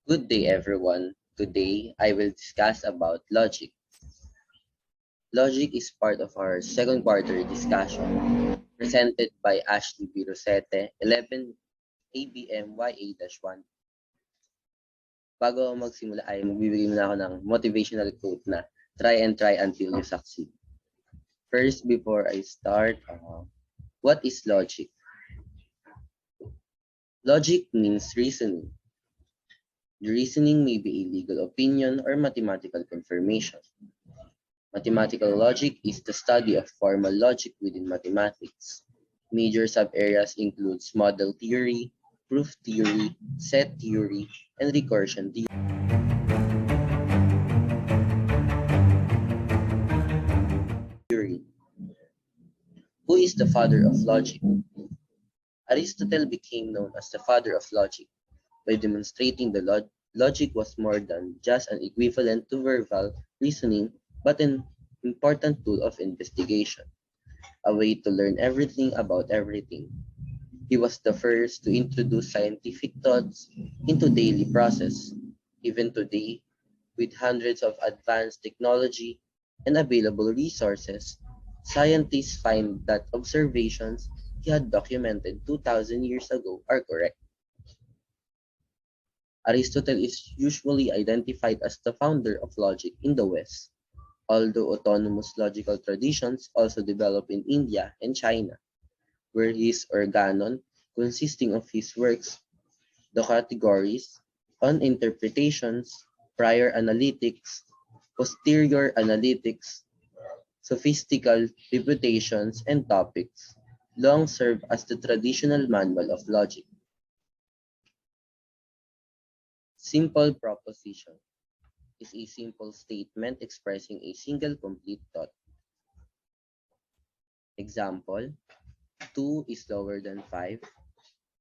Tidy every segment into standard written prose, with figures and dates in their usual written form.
Good day everyone. Today I will discuss about logic. Logic is part of our second quarter discussion presented by Ashley B. Rosete, 11 ABM YA-1. Bago ako magsimula ay magbibigay muna ako ng motivational quote na try until you succeed. First, before I start, what is logic? Logic means reasoning. The reasoning may be a legal opinion or mathematical confirmation. Mathematical logic is the study of formal logic within mathematics. Major sub-areas includes model theory, proof theory, set theory, and recursion theory. Who is the father of logic? Aristotle became known as the father of logic by demonstrating the logic was more than just an equivalent to verbal reasoning, but an important tool of investigation, a way to learn everything about everything. He was the first to introduce scientific thoughts into daily process. Even today, with hundreds of advanced technology and available resources, scientists find that observations he had documented 2,000 years ago are correct. Aristotle is usually identified as the founder of logic in the West, although autonomous logical traditions also developed in India and China, where his organon, consisting of his works, the categories, on interpretations, prior analytics, posterior analytics, sophistical reputations, and topics, long served as the traditional manual of logic. Simple proposition is a simple statement expressing a single complete thought. Example, 2 is lower than 5.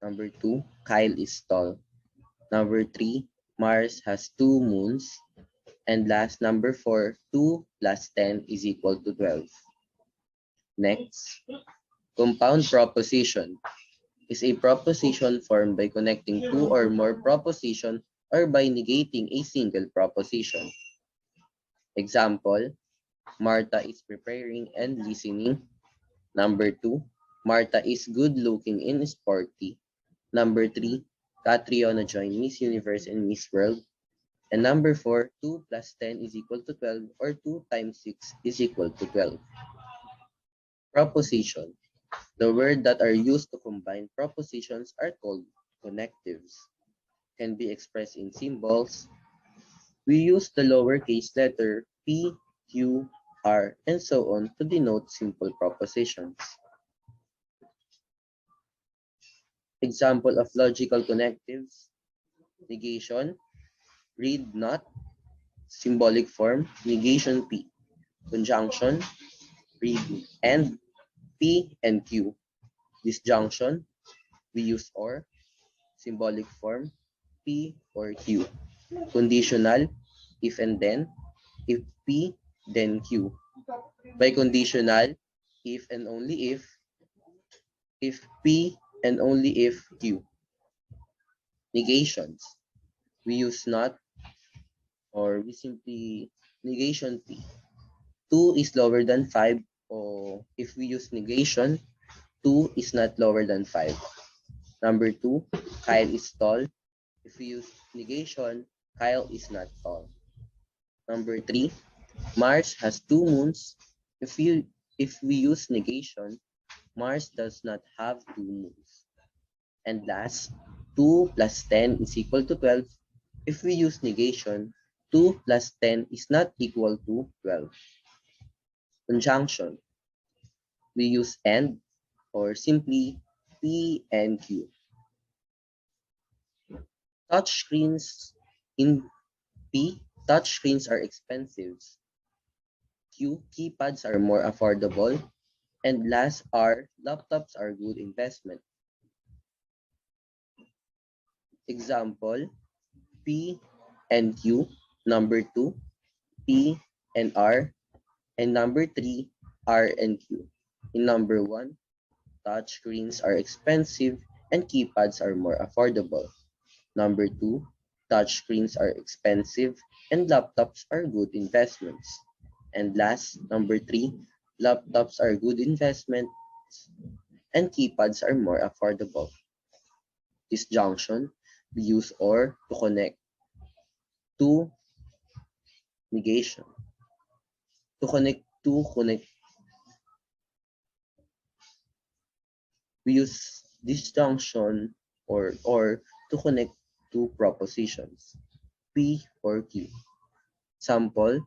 Number 2, Kyle is tall. Number 3, Mars has 2 moons. And last, number 4, 2 plus 10 is equal to 12. Next, compound proposition is a proposition formed by connecting two or more propositions or by negating a single proposition. Example, Martha is preparing and listening. Number 2, Martha is good looking and sporty. Number 3, Catriona joined Miss Universe and Miss World. And number 4, 2 plus 10 is equal to 12 or 2 times 6 is equal to 12. Proposition. The words that are used to combine propositions are called connectives. Can be expressed in symbols. We use the lowercase letter P, Q, R, and so on to denote simple propositions. Example of logical connectives: negation, read not, symbolic form, negation P, conjunction, read and, P and Q, disjunction, we use or, symbolic form, P or Q, conditional, if and then, if P, then Q, biconditional, if and only if P and only if Q. Negations, we use not or we simply negation P. 2 is lower than 5, or if we use negation, 2 is not lower than 5. Number 2, Kyle is tall. If we use negation, Kyle is not tall. Number 3, Mars has 2 moons. If we use negation, Mars does not have 2 moons. And last, 2 plus 10 is equal to 12. If we use negation, 2 plus 10 is not equal to 12. Conjunction. We use and or simply P and Q. Touchscreens in P, touchscreens are expensive. Q, keypads are more affordable. And last R, laptops are good investment. Example, P and Q. Number 2, P and R. And number 3, R and Q. In number 1, touchscreens are expensive and keypads are more affordable. Number 2, touchscreens are expensive and laptops are good investments. And last, number 3, laptops are good investments and keypads are more affordable. Disjunction, we use or to connect. To, negation. To connect we use disjunction or to connect two propositions, P or Q. Sample,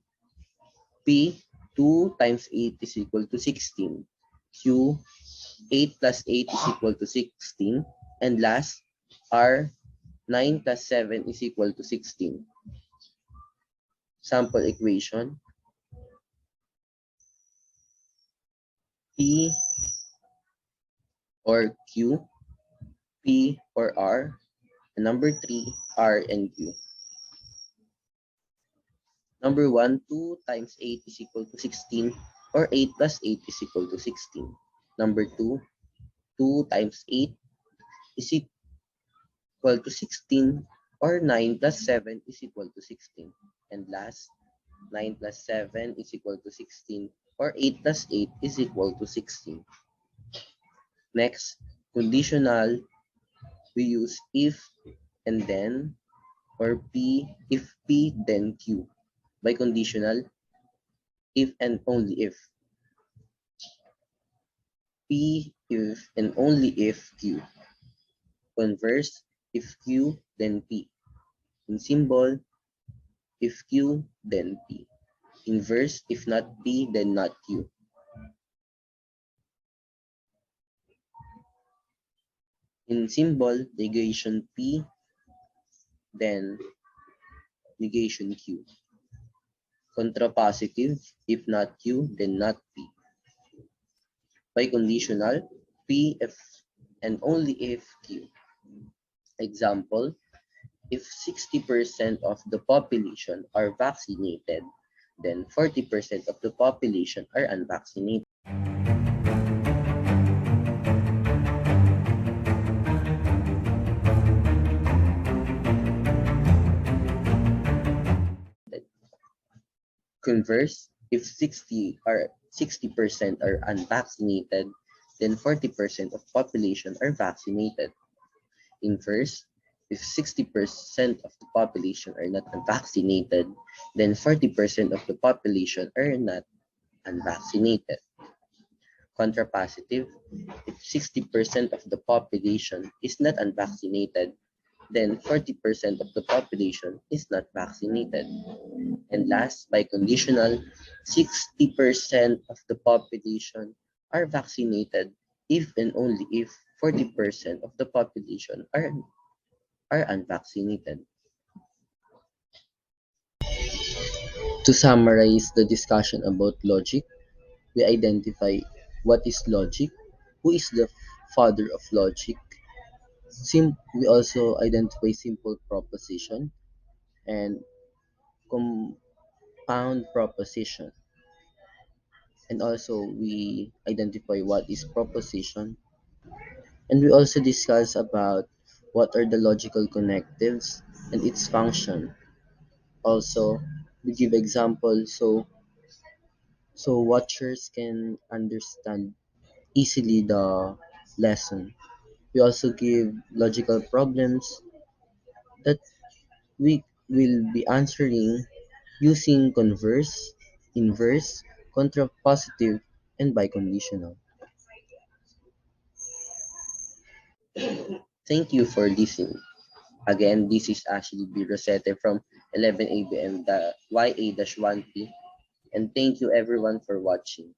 P, 2 times 8 is equal to 16. Q, 8 plus 8 is equal to 16. And last, R, 9 plus 7 is equal to 16. Sample equation, P or Q, P or R, and number 3, R and Q. Number 1, 2 times 8 is equal to 16, or 8 plus 8 is equal to 16. Number 2, 2 times 8 is equal to 16, or 9 plus 7 is equal to 16. And last, 9 plus 7 is equal to 16, or 8 plus 8 is equal to 16. Next, conditional, we use if and then, or P, if P, then Q. By conditional, if and only if. P, if and only if Q. Converse, if Q, then P. In symbol, if Q, then P. Inverse, if not P, then not Q. In symbol, negation P, then negation Q. Contrapositive, if not Q, then not P. Biconditional, P if and only if Q. Example, if 60% of the population are vaccinated, then 40% of the population are unvaccinated. Converse, if 60% are unvaccinated, then 40% of population are vaccinated. Inverse, if 60% of the population are not unvaccinated, then 40% of the population are not unvaccinated. Contrapositive, if 60% of the population is not unvaccinated, then 40% of the population is not vaccinated. And last, biconditional, 60% of the population are vaccinated if and only if 40% of the population are unvaccinated. To summarize the discussion about logic, we identify what is logic, who is the father of logic. We also identify simple proposition and compound proposition. And also we identify what is proposition. And we also discuss about what are the logical connectives and its function. Also, we give examples so watchers can understand easily the lesson. We also give logical problems that we will be answering using converse, inverse, contrapositive, and biconditional. Thank you for listening. Again, this is Ashley B. Rosete from 11 ABM, the YA-1P, and thank you everyone for watching.